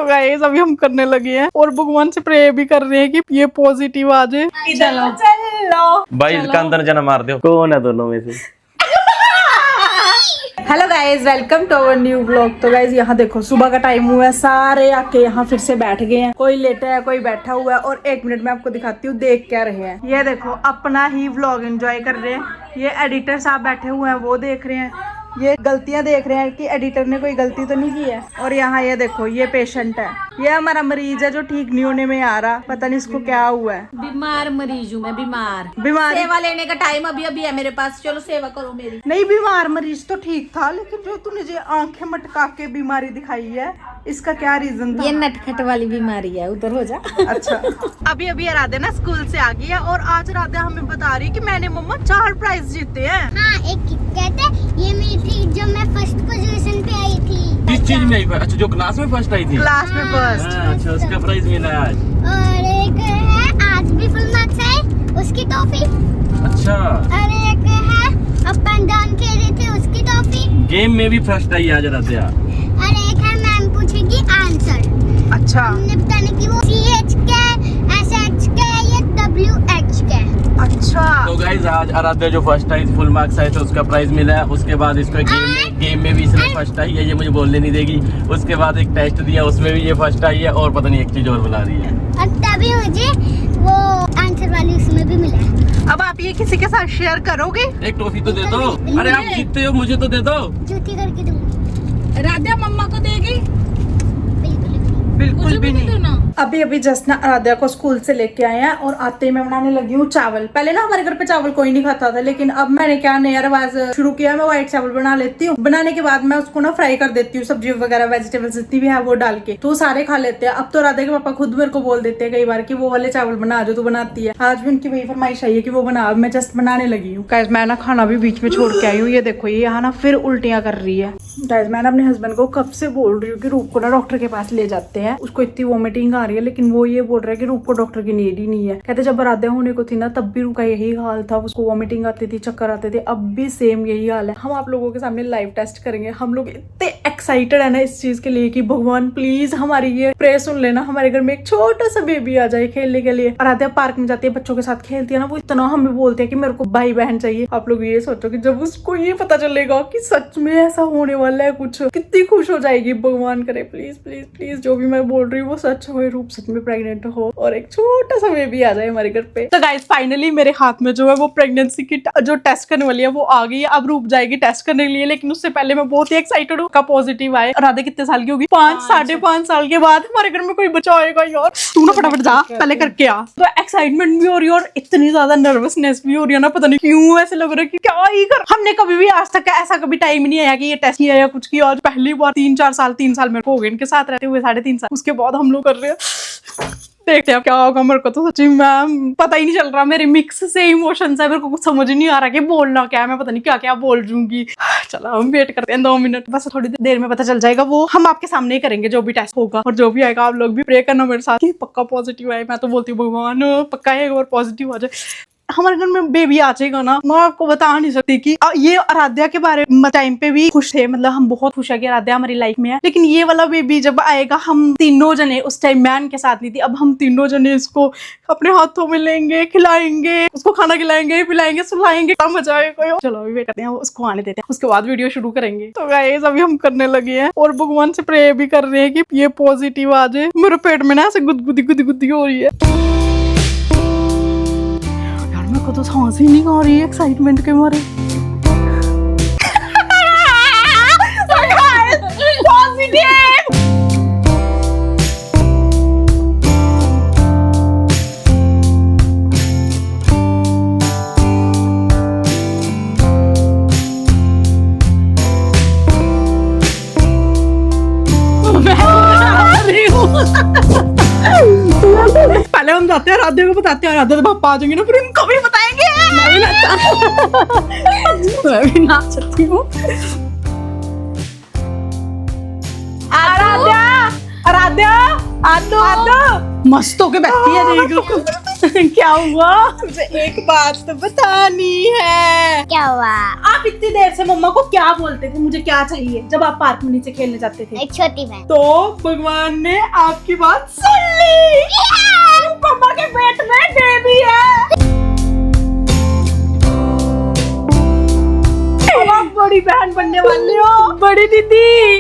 तो गाइस अभी हम करने लगे हैं और भगवान से प्रे भी कर रहे हैं कि ये पॉजिटिव आ जाए। चलो चलो भाई इसका अंदर जना मार दो। कौन है दोनों में से? Hello guys, welcome to our new vlog. तो गाइज यहाँ देखो सुबह का टाइम हुआ है, सारे आके यहाँ फिर से बैठ गए हैं। कोई लेटा है, कोई बैठा हुआ है। और एक मिनट में आपको दिखाती हूँ देख क्या रहे हैं। ये देखो अपना ही व्लॉग एंजॉय कर रहे हैं। ये एडिटर साहब बैठे हुए हैं, वो देख रहे हैं। ये गलतियां देख रहे हैं कि एडिटर ने कोई गलती तो नहीं की है। और यहाँ ये देखो ये पेशेंट है, ये हमारा मरीज है जो ठीक नहीं होने में आ रहा। पता नहीं इसको क्या हुआ है। बीमार मरीज हूँ मैं, बीमार बीमारी सेवा लेने का टाइम अभी अभी है मेरे पास। चलो सेवा करो मेरी। नहीं, बीमार मरीज तो ठीक था, लेकिन जो तूने जो आंखें मटका के बीमारी दिखाई है, इसका क्या रीजन था? ये नटखट वाली बीमारी है, उधर हो जा। अच्छा, अभी अभी राधे ना स्कूल से आ गई है और आज राधे हमें बता रही है कि मैंने मम्मा 4 प्राइज जीते हैं। हाँ, एक किटकैट है, ये मेरी थी जो मैं फर्स्ट पोजीशन पे आई थी। किस चीज में आई? अच्छा, जो क्लास में फर्स्ट आई थी। क्लास में फर्स्ट। अच्छा, उसका प्राइज मिला है आज। और एक है आज भी फुल मार्क्स है, उसकी टॉफी। अच्छा, और एक है अप एंड डाउन खेल रहे थे, उसकी टॉफी। गेम में भी फर्स्ट आई आज राधिया। और एक है मैम पूछेगी आंसर। अच्छा, हमने बताने की वो CH का, SH का या WH का। अच्छा। तो गाइज आज आराध्या जो फर्स्ट आई फुल मार्क्स आए तो उसका प्राइज मिला है। उसके बाद इसको गेम में भी इसने फर्स्ट आई है, ये मुझे बोलने नहीं देगी। उसके बाद एक टेस्ट दिया, उसमें भी ये फर्स्ट आई है। और पता नहीं एक चीज और बुला रही है। और तभी मुझे वो आंसर वाली उसमें भी मिला है। अब आप ये किसी के साथ शेयर करोगे? एक टॉफी तो दे दो। अरे आप जीतते हो, मुझे तो दे दो। जूठी करके दूंगी। राधा मम्मा को देगी? बिल्कुल भी नहीं। ना अभी अभी जस्ट ना आराध्या को स्कूल से लेके आए हैं और आते ही मैं बनाने लगी हूँ चावल। पहले ना हमारे घर पे चावल कोई नहीं खाता था, लेकिन अब मैंने क्या नया रिवाज शुरू किया, मैं व्हाइट चावल बना लेती हूँ। बनाने के बाद मैं उसको ना फ्राई कर देती हूँ, सब्जी वगैरह वेजिटेबल्स जितनी भी है वो डाल के, तो सारे खा लेते हैं। अब तो राधा के पापा खुद मेरे को बोल देते हैं कई बार कि वो वाले चावल बना जो तू बनाती है। आज भी उनकी वही फरमाइश आई है कि वो बना। अब मैं जस्ट बनाने लगी हूँ। गाइस मैं ना खाना भी बीच में छोड़ के आई हूँ। ये देखो ये यहाँ ना फिर उल्टियाँ कर रही है। गाइस मैं अपने हस्बैंड को कब से बोल रही हूँ कि रूप को ना डॉक्टर के पास ले जाते हैं, उसको इतनी वोमिटिंग आ रही है, लेकिन वो ये बोल रहा है कि रूप को डॉक्टर की नीड ही नहीं है। कहते जब आराध्या होने को थी ना तब भी रूप का यही हाल था, उसको वोमिटिंग आती थी, चक्कर आते थे। अब भी सेम यही हाल है। हम आप लोगों के सामने लाइव टेस्ट करेंगे। हम लोग इतने एक्साइटेड है ना इस चीज के लिए कि भगवान प्लीज हमारी ये प्रे सुन लेना, हमारे घर में एक छोटा सा बेबी आ जाए खेलने के लिए। आराध्या पार्क में जाती है, बच्चों के साथ खेलती है ना, वो इतना हमें बोलते हैं कि मेरे को भाई बहन चाहिए। आप लोग ये सोचो कि जब उसको ये पता चलेगा कि सच में ऐसा होने वाला है कुछ, कितनी खुश हो जाएगी। भगवान करे प्लीज प्लीज प्लीज जो भी मैं बोल रही हूँ वो सच हो, रूप सच में प्रेग्नेंट हो और एक छोटा सा बेबी आ जाए हमारे घर पे। तो गाइस फाइनली मेरे हाथ में जो है वो प्रेगनेंसी की जो टेस्ट करने वाली है वो आ गई है। अब रूप जाएगी टेस्ट करने के लिए, लेकिन उससे पहले मैं बहुत ही एक्साइटेड हूँ का पॉजिटिव आए। और राधा कितने साल की होगी? 5-5.5 साल के बाद हमारे घर में कोई बच्चा होएगा यार। तू ना फटाफट जा पहले करके आ। तो एक्साइटमेंट भी हो रही है और इतनी ज्यादा नर्वसनेस भी हो रही है ना, पता नहीं क्यों ऐसे लग रहा है कि क्या ही कर। हमने कभी भी आज तक ऐसा कभी टाइम नहीं आया कि ये टेस्ट किया या कुछ किया। आज पहली बार 3 साल मेरे को हो गए इनके साथ रहते हुए, 3.5 साल। उसके बाद हम लोग कर रहे हैं। देखते हैं क्या होगा। मेरे को तो सच्ची मैम पता ही नहीं चल रहा, मेरे मिक्स से इमोशंस है। मेरे को कुछ समझ नहीं आ रहा कि बोलना क्या है। मैं पता नहीं क्या क्या बोल दूंगी। चलो हम वेट करते हैं 2 मिनट, बस थोड़ी देर में पता चल जाएगा। वो हम आपके सामने ही करेंगे जो भी टेस्ट होगा, और जो भी आएगा आप लोग भी प्रे करना मेरे साथ कि पक्का पॉजिटिव आए। मैं तो बोलती हूँ भगवान पक्का एक बार पॉजिटिव आ जाए, हमारे घर में बेबी आ जाएगा ना। मैं आपको बता नहीं सकती कि ये आराध्या के बारे में टाइम पे भी खुश थे, मतलब हम बहुत खुश है कि आराध्या हमारी लाइफ में है। लेकिन ये वाला बेबी जब आएगा, हम तीनों जने उस टाइम मैन के साथ नहीं थी, अब हम तीनों जने इसको अपने हाथों में लेंगे, खिलाएंगे, उसको खाना खिलाएंगे, पिलाएंगे, सुलाएंगे, क्या मजा आएगा। चलो अभी वेट करते हैं, उसको आने देते हैं, उसके बाद वीडियो शुरू करेंगे। तो गाइस अभी हम करने लगे हैं और भगवान से प्रे भी कर रहे हैं कि ये पॉजिटिव आ जाए। मेरे पेट में ना ऐसे गुदगुदी हो रही है। मेरे को तो सांस ही नहीं आ रही है एक्साइटमेंट के मारे। पहले हम जाते हैं राधे को बताते हैं, राधे तो पापा आ जाएंगे ना, फिर उनको भी बताएंगे। मैं भी नाच सकती हूँ। आराध्या आराध्या आदो मस्त होके बैठी है। देख लो क्या हुआ? मुझे एक बात तो बतानी है। क्या हुआ? आप इतनी देर से मम्मा को क्या बोलते थे, मुझे क्या चाहिए, जब आप पार्क में नीचे खेलने जाते थे? एक छोटी बहन। तो भगवान ने आपकी बात सुन ली। मम्मा के पेट में बेबी है। अब आप बड़ी बहन बनने वाली हो। बड़ी दीदी।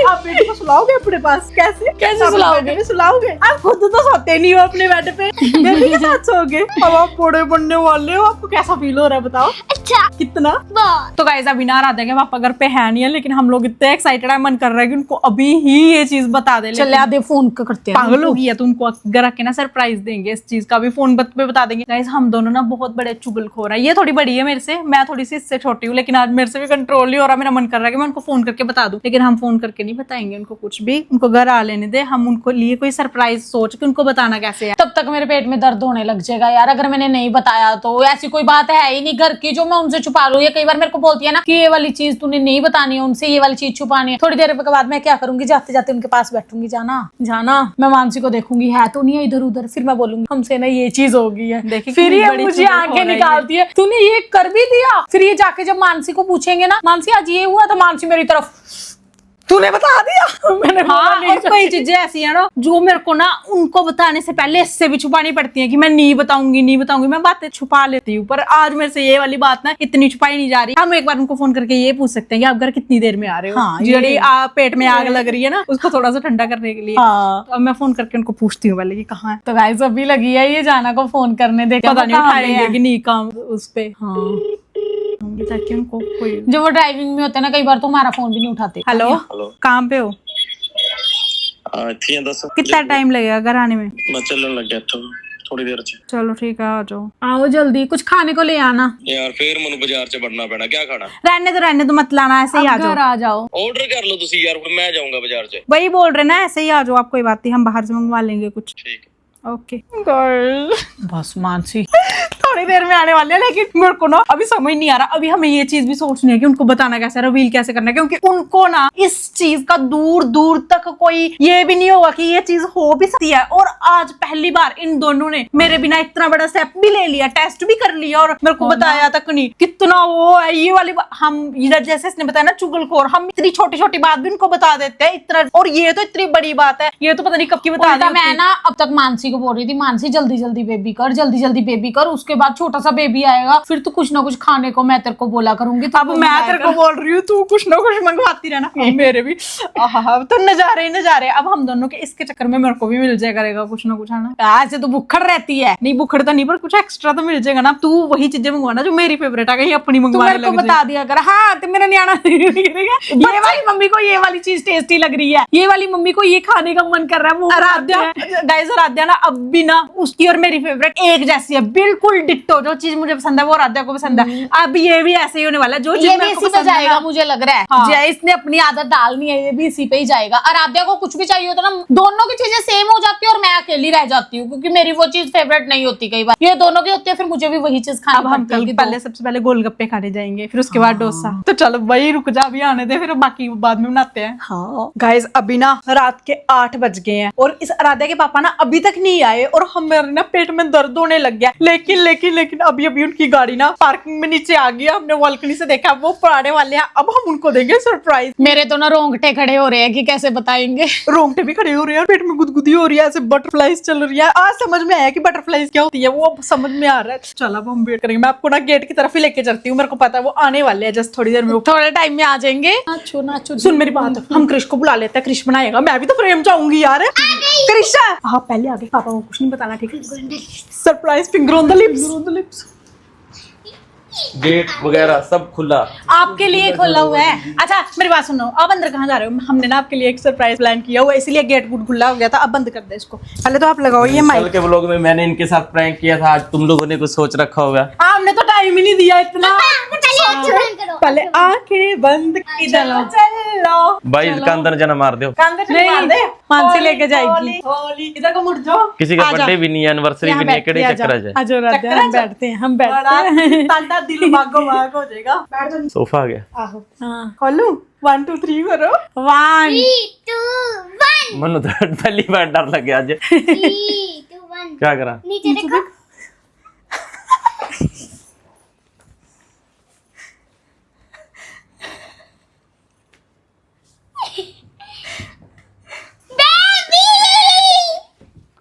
आप बेटी को सुलाओगे अपने पास? कैसे कैसे सुलाओगे? बेटे पे सुलाओगे? आप खुद तो सोते नहीं हो अपने बेड पे, बेबी के साथ सोओगे। अब आप बड़े बनने वाले हो, आपको कैसा फील हो रहा है बताओ? अच्छा कितना? बहुत। तो गाइस अभी ना राधा के पापा घर पे है नहीं है, लेकिन हम लोग इतने एक्साइटेड है, मन कर रहा है कि उनको अभी ही ये चीज बता दे। चल आधे फोन करते हैं। पागल हो गई है, तो उनको घर आके ना सरप्राइज देंगे इस चीज का, भी फोन पे बता देंगे। गाइस हम दोनों ना बहुत बड़े चुगलखोर है। ये थोड़ी बड़ी है मेरे से, मैं थोड़ी सी इससे छोटी हूँ, लेकिन आज मेरे से भी कंट्रोल नहीं हो रहा। मेरा मन कर रहा है कि मैं उनको फोन करके बता दूं, लेकिन हम फोन करके नहीं बताएंगे उनको कुछ भी। उनको घर आ लेने दे, हम उनको लिए कोई सरप्राइज सोच के उनको बताना कैसे है। तब तक मेरे पेट में दर्द होने लग जाएगा यार, अगर मैंने नहीं बताया तो। ऐसी कोई बात है ही नहीं घर की जो मैं उनसे छुपा लूं। ये कई बार मेरे को बोलती है ना कि ये वाली चीज तूने नहीं बतानी है उनसे, ये वाली चीज छुपानी है। थोड़ी देर के बाद मैं क्या करूंगी, जाते जाते उनके पास बैठूंगी, जाना जाना मैं मानसी को देखूंगी, है तो नहीं है इधर उधर, फिर मैं बोलूंगी हमसे ना ये चीज हो गई है। देखिए फिर कितनी ये बड़ी मुझे चुगल हो आंखें रही है। निकालती है, तूने ये कर भी दिया। फिर ये जाके जब मानसी को पूछेंगे ना, मानसी आज ये हुआ, तो मानसी मेरी तरफ तूने बता दिया। मैंने बोला हाँ, नहीं और कई चीजें ऐसी है ना जो मेरे को ना उनको बताने से पहले इससे भी छुपानी पड़ती है कि मैं नहीं बताऊंगी नहीं बताऊंगी। मैं बातें छुपा लेती हूँ, पर आज मेरे से ये वाली बात ना इतनी छुपाई नहीं जा रही। हम एक बार उनको फोन करके ये पूछ सकते हैं कि आप घर कितनी देर में आ रहे हो। हाँ, ਜਿਹੜੀ पेट में आग लग रही है ना, उसको थोड़ा सा ठंडा करने के लिए। हाँ। तो अब मैं फोन करके उनको पूछती हूँ पहले कि कहाँ है। तो गाइस अभी लगी है ये जाना को फोन करने, दे पता नहीं उठाएंगे कि नहीं काम उस पे। हाँ ताकि उनको कोई। जो वो ड्राइविंग में होते हैं ना, कई बार तो हमारा फोन भी नहीं उठाते। हेलो, काम पे हो? थी दस कितना टाइम लगेगा घर आने में? मैं चलन लग गया तो थोड़ी देर च चलो ठीक है, आ जाओ। आओ जल्दी, कुछ खाने को ले आना। यार फिर मनु बाजार च बढ़ना पैना क्या खाना रहने तो मत लाना, ऐसे ही आ अब जाओ। घर आ जाओ। ऑर्डर कर लो तुसी यार, फिर मैं जाऊंगा बाजार च। वही बोल रहे ना, ऐसे ही आ जाओ, आप कोई बात नहीं, हम बाहर से मंगवा लेंगे कुछ। ठीक ओके गर्ल। बस मानसी थोड़ी देर में आने वाले हैं, लेकिन मेरे को ना अभी समझ नहीं आ रहा। अभी हमें ये चीज भी सोचनी है कि उनको बताना कैसे है, रिवील कैसे करना है, क्योंकि उनको ना इस चीज का दूर दूर तक कोई ये भी नहीं होगा कि ये चीज हो भी सकती है। और आज पहली बार इन दोनों ने मेरे बिना इतना बड़ा स्टेप भी ले लिया, टेस्ट भी कर लिया और मेरे को बताया तक नहीं। कितना वो है ये वाली हम जैसे इसने बताया ना चुगलखोर, हम इतनी छोटी छोटी बात भी उनको बता देते हैं इतना, और ये तो इतनी बड़ी बात है, ये तो पता नहीं कब की बता दी। मैं ना अब तक मानसी को बोल रही थी, मानसी जल्दी जल्दी बेबी कर, जल्दी जल्दी बेबी कर, उसके बाद छोटा सा बेबी आएगा, फिर तू कुछ ना कुछ खाने को मैं तेरे को बोला करूंगी। अब मैं तेरे को बोल रही हूँ, तू कुछ ना कुछ मंगवाती रहना। मेरे भी तो नजारे। अब हम दोनों के इसके चक्कर में मेरे को भी मिल जाएगा करेगा कुछ ना कुछ, है ना। ऐसे तो भुक्खड़ रहती है, नहीं भुक्खड़ तो नहीं, पर कुछ एक्स्ट्रा तो मिल जाएगा ना। तू वही चीजें मंगवाना जो मेरी फेवरेट है, कहीं अपनी मंगवाने मेरे को बता दिया कर। हाँ तो मेरा न्याणा ये वाली मम्मी को ये वाली चीज टेस्टी लग रही है, ये वाली मम्मी को ये खाने का मन कर रहा है। वो आराध्या ना अब भी ना उसकी और मेरी फेवरेट एक जैसी है, बिल्कुल डिट्टो। जो चीज मुझे पसंद है वो आराध्या को पसंद है। अब ये भी ऐसे ही होने वाला है, जो चीज मेरे को पसंद है जाएगा मुझे लग रहा है। हाँ। इसने अपनी आदत डालनी है, ये भी इसी पे ही जाएगा। आराध्या को कुछ भी चाहिए होता ना, दोनों की चीजें सेम हो जाती है और मैं अकेली रह जाती हूँ, क्योंकि मेरी वो चीज फेवरेट नहीं होती। कई बार ये दोनों की होती है, फिर मुझे भी वही चीज खानी अब हम पड़ती है कि पहले सबसे पहले गोलगप्पे खाने जाएंगे, फिर उसके बाद डोसा। तो चलो भाई रुक जा, अभी आने दे, फिर बाकी बाद में बनाते हैं। हाँ गाइस अभी ना रात के 8 बज गए हैं और इस आराध्या के पापा ना अभी तक नहीं आए और हमारे ना पेट में दर्द होने लग गया। लेकिन अभी उनकी गाड़ी ना पार्किंग में नीचे आ गई। हमने बालकनी से देखा वो पराने वाले हैं, अब हम उनको देंगे सरप्राइज। मेरे तो ना रोंगटे खड़े हो रहे हैं कि कैसे बताएंगे। रोंगटे भी खड़े हो रहे हैं, पेट में गुदगुदी हो रही है, ऐसे बटरफ्लाइज चल रही है। आज समझ में आया कि बटरफ्लाइज क्या होती है, वो अब समझ में आ रहा है। चल अब हम वेट करेंगे, मैं आपको ना गेट की तरफ ही लेके चलती हूँ। मेरे को पता है वो आने वाले हैं, जस्ट थोड़ी देर में, थोड़े टाइम में आ जाएंगे। नाचो नाचो। सुन मेरी बात, हम क्रिश को बुला लेते हैं, क्रिश बनाएगा। मैं भी तो फ्रेम चाहूंगी यार। क्रिश हाँ पहले आगे, पापा को कुछ नहीं बताना, ठीक है? Surprise finger on the lips. Gate वगैरह सब खुला आपके लिए खोला हुआ है। अच्छा मेरी बात सुनो, अब अंदर कहाँ जा रहे हो? हमने ना आपके लिए एक सरप्राइज प्लान किया हुआ, इसलिए गेट गुड खुला हो गया था। अब बंद कर दे इसको, पहले तो आप लगाओ ये कल माइक। के ब्लॉग में मैंने इनके साथ प्रैंक किया था, आज तुम लोगों ने कुछ सोच रखा होगा। हमने तो टाइम ही नहीं दिया इतना। करो। पहले आंखें बंद की चलो भाई इसका अंदर जना मार दो। नहीं मानसी लेके जाएगी। इधर को मुड़ जाओ। किसी का बर्थडे भी नहीं है, एनिवर्सरी भी नहीं है, केड़े चक्कर है। आज हम बैठते हैं, हम बैठते हैं। तांता दिल भागो भाग हो जाएगा। बैठ जाओ। सोफा आ गया। आहो खोलूं 1 2 3 करो। 1 3 2 1 मनु तो पहली बार डर लग गया आज। 3 2 1 क्या करा? नीचे देखो।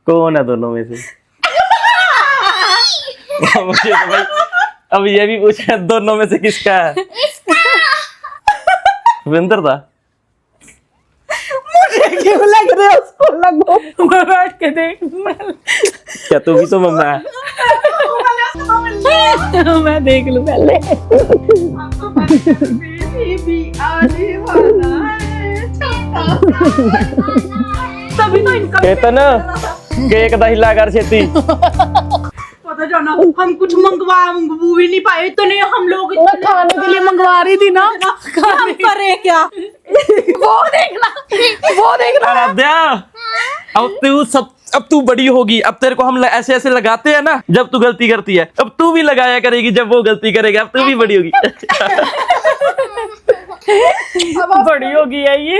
कौन है दोनों में से? मुझे तो भाई अब ये भी पूछा दोनों में से किसका है? विंदर था। मुझे क्यों लग रहा है उसको लगो, मैं बैठ के देख। क्या तू भी तो मम्मा है? मैं देख लूं पहले। तभी तो इनका केतन केक दा हिला कर छेती। पता जाना हम कुछ मंगवा भी नहीं पाए, इतने हम लोग मैं खाने के लिए मंगवा रही थी ना, हम करे क्या? वो देखना आराध्या अब तू बड़ी होगी, अब तेरे को हम ऐसे ऐसे लगाते हैं ना जब तू गलती करती है, अब तू भी लगाया करेगी जब वो गलती करेगा, अब तू भी बड़ी होगी। बड़ी होगी है ये।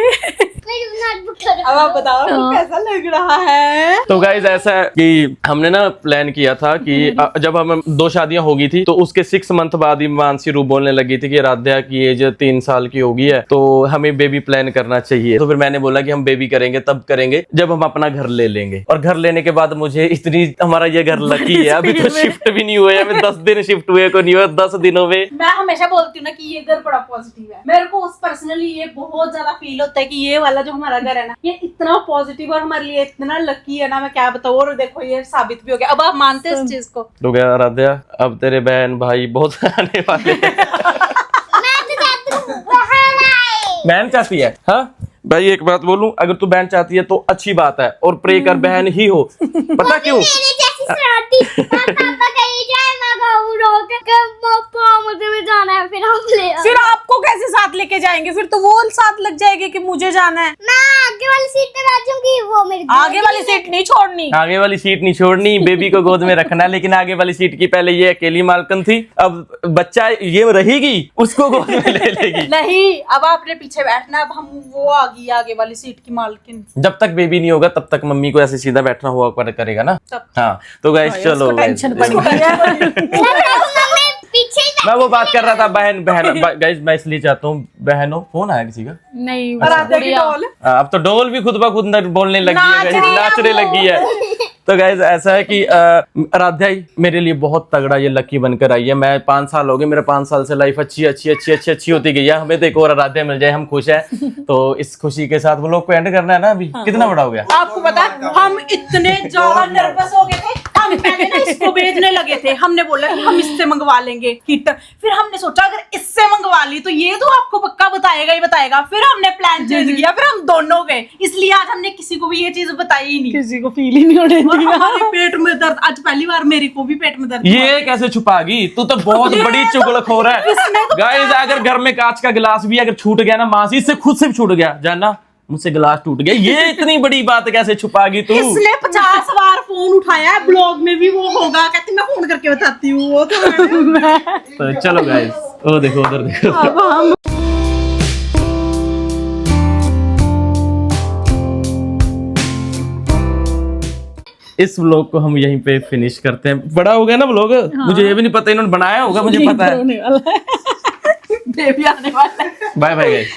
अब आप बताओ कैसा लग रहा है? तो गाइज ऐसा है कि हमने ना प्लान किया था कि जब हम 2 शादियां हो गई थी तो उसके 6 मंथ बाद ही मानसी रू बोलने लगी थी कि आराध्या की एज 3 साल की हो गई है तो हमें बेबी प्लान करना चाहिए। तो फिर मैंने बोला कि हम बेबी करेंगे तब करेंगे जब हम अपना घर ले लेंगे। और घर लेने के बाद मुझे इतनी हमारा ये घर लकी है, अभी तो शिफ्ट भी नहीं हुए, हमें 10 दिन शिफ्ट हुए को नहीं हुआ, 10 दिनों में। मैं हमेशा बोलती हूँ ना कि ये घर बड़ा पॉजिटिव है। मेरे को पर्सनली ये बहुत ज्यादा फील होता है कि ये वाला जो हमारा घर है ना ये इतना पॉजिटिव और हमारे लिए इतना लकी है ना, मैं क्या बताऊँ। और देखो ये साबित भी हो गया। अब आप मानते हैं इस चीज को? तो क्या आराध्या अब तेरे बहन भाई बहुत आने वाले हैं। बहन चाहती है? हाँ भाई एक बात बोलूं, अगर तू बहन चाहती है तो अच्छी बात है और प्रे कर बहन ही हो। पता क्यों? मेरे जैसी शरारती पापा कहीं जाए मैं कहूँ रोक के पापा मुझे भी जाना है, फिर हम ले फिर आपको कैसे साथ लेके जाएंगे? फिर तो वो साथ लग जाएगी कि मुझे जाना है। मैं आगे वाली सीट पे बैठूंगी, वो मेरी आगे वाली सीट नहीं छोड़नी। आगे वाली सीट नहीं छोड़नी, बेबी को गोद में रखना, लेकिन आगे वाली सीट की पहले ये अकेली मालकिन थी, अब बच्चा ये रहेगी उसको गोद में ले लेगी। नहीं, अब आपने पीछे बैठना, अब हम वो आ गई आगे वाली सीट की मालकिन। जब तक बेबी नहीं होगा तब तक मम्मी को ऐसे सीधा बैठना हुआ करेगा ना। हाँ तो गाइस चलो टेंशन पड़ गई है। पीछे मैं वो बात कर रहा था बहन गाइस मैं इसलिए चाहता हूँ बहनों। फोन आया किसी का? नहीं आराध्या की डॉल। अब तो डोल भी खुद ब खुद बोलने लगी है, नाचने लगी है। तो गाइस ऐसा है कि आराध्या ही मेरे लिए बहुत तगड़ा ये लकी बनकर आई है। मैं 5 साल हो गए, मेरे 5 साल से लाइफ अच्छी होती गई है। हमें तो एक और आराध्या मिल जाए, हम खुश हैं। तो इस खुशी के साथ वो लोग को एंड करना है ना। अभी कितना बड़ा हो गया आपको पता है हम इतने ज्यादा नर्वस हो गए थे, हम पहले ना इसको भेजने लगे थे। हमने बोला कि हम इससे मंगवा लेंगे किट, फिर हमने सोचा अगर इससे मंगवा ली तो ये तो आपको पक्का बताएगा ही बताएगा। फिर हमने प्लान चेंज किया, फिर हम दोनों गए, इसलिए आज हमने किसी को भी ये चीज बताई ही नहीं। किसी को फील ही नहीं होने और दिया। हमारे पेट में दर्द, आज पहली बार मेरी को भी पेट में दर्द। ये कैसे छुपागी? तू तो बहुत बड़ी चुगलखोर है। गाइस अगर घर में कांच का गिलास भी अगर छूट गया ना मासी, इससे खुद से छूट गया, जानना मुझसे गिलास टूट गया, ये इतनी बड़ी बात कैसे छुपागी तू? इसने 50 बार फोन उठाया है, ब्लॉग में भी वो होगा, कहती मैं फोन करके बताती हूँ। वो तो चलो गाइस ओ देखो उधर देखो। अब हम इस व्लॉग को हम यहीं पे फिनिश करते हैं। बड़ा हो गया ना व्लॉग। मुझे ये भी नहीं पता इन्होंने बनाया होगा, मुझे पता है। बेबी आने वाला है। Bye bye guys.